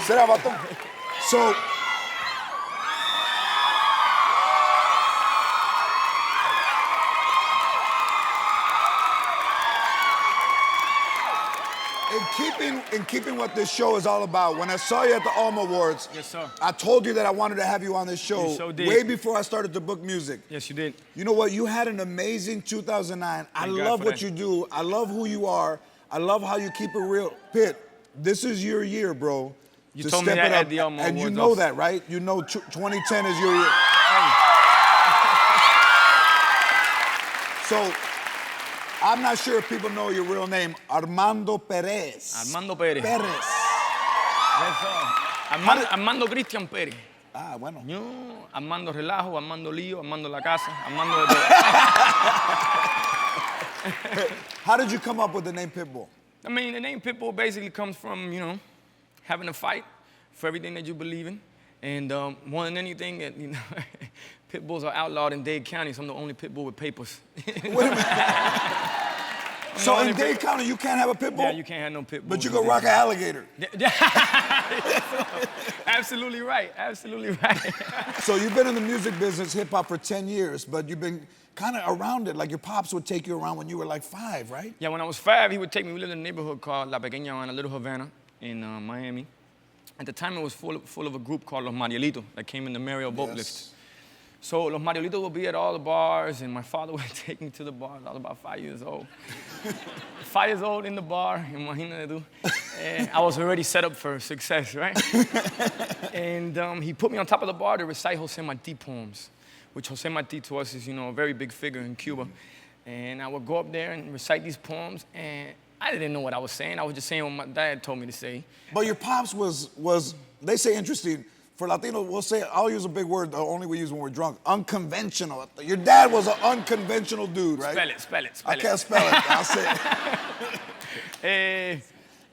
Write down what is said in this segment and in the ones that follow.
Será, vato? So, in keeping what this show is all about, when I saw you at the Alma Awards, yes, sir. I told you that I wanted to have you on this show You so did. way before I started to book music. Yes, you did. You know what? You had an amazing 2009. I love what you do. I love who you are. I love how you keep it real. Pitt, this is your year, bro. You to told step me that it up. at the Alma And you Awards know also. that, right? You know 2010 is your year. So, I'm not sure if people know your real name, Armando Perez. Armando Pérez. Perez. Armando Cristian Pérez. Ah, bueno. Yo, Armando Relajo, Armando Lío, Armando La Casa, Armando de todo. How did you come up with the name Pitbull? I mean, the name Pitbull basically comes from, having a fight for everything that you believe in. And more than anything, pit bulls are outlawed in Dade County, so I'm the only pit bull with papers. Wait a minute. So in Dade County, you can't have a pit bull? Yeah, you can't have no pit bull. But you can rock an alligator. Absolutely right, absolutely right. So you've been in the music business, hip hop, for 10 years, but you've been kind of around it. Like your pops would take you around when you were like 5, right? Yeah, when I was 5, he would take me. We lived in a neighborhood called La Pequeña Habana, Little Havana, in Miami. At the time, it was full of a group called Los Marielitos that came in the Mariel boat lifts. So Los Marielitos would be at all the bars, and my father would take me to the bars. I was about 5 years old. 5 years old in the bar, imagínate tú. And I was already set up for success, right? And he put me on top of the bar to recite Jose Marti poems, which Jose Marti to us is, a very big figure in Cuba. And I would go up there and recite these poems, and I didn't know what I was saying. I was just saying what my dad told me to say. But your pops was they say interesting. For Latino, we'll say, I'll use a big word, the only we use when we're drunk, unconventional. Your dad was an unconventional dude, right? Spell it. I can't spell it, I'll say it.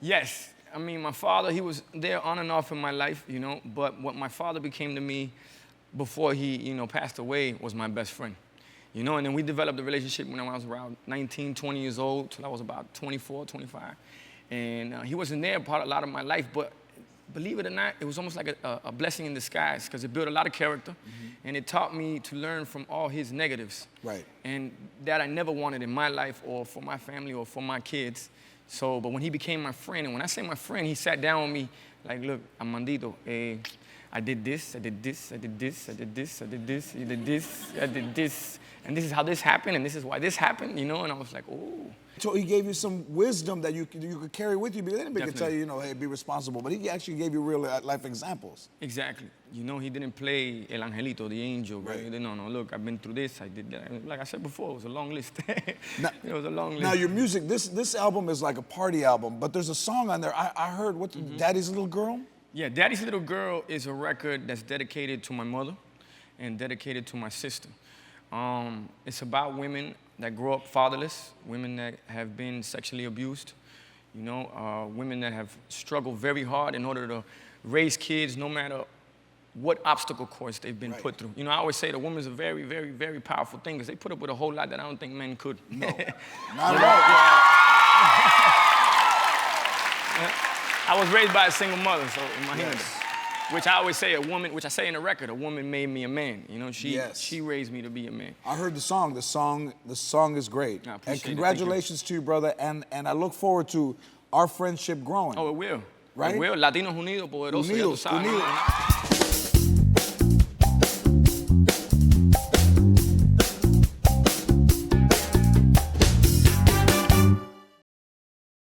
Yes, I mean, my father, he was there on and off in my life, but what my father became to me before he, passed away was my best friend. And then we developed a relationship when I was around 19, 20 years old, till I was about 24, 25. And he wasn't there a lot of my life, but believe it or not, it was almost like a blessing in disguise, because it built a lot of character, and it taught me to learn from all his negatives. Right. And that I never wanted in my life or for my family or for my kids. So, but when he became my friend, and when I say my friend, he sat down with me like, look, Armandito, I did this, I did this, I did this, I did this, I did this, I did this, I did this, and this is how this happened, and this is why this happened, and I was like, oh. So he gave you some wisdom that you could carry with you, because anybody could tell you, hey, be responsible, but he actually gave you real life examples. Exactly. He didn't play El Angelito, the angel, right? No, look, I've been through this, I did that. Like I said before, it was a long list. It was a long list. Now your music, this album is like a party album, but there's a song on there, I heard, Daddy's Little Girl? Yeah, Daddy's Little Girl is a record that's dedicated to my mother and dedicated to my sister. It's about women that grow up fatherless, women that have been sexually abused, women that have struggled very hard in order to raise kids no matter what obstacle course they've been put through. I always say the woman's a very, very, very powerful thing, because they put up with a whole lot that I don't think men could. No, not at all. I was raised by a single mother, so imagínate. Which I always say, which I say in the record, a woman made me a man. She raised me to be a man. I heard the song. The song is great. And congratulations to you, brother. And I look forward to our friendship growing. Oh, it will. Right? It will. Latinos unidos, poderosos. Unidos.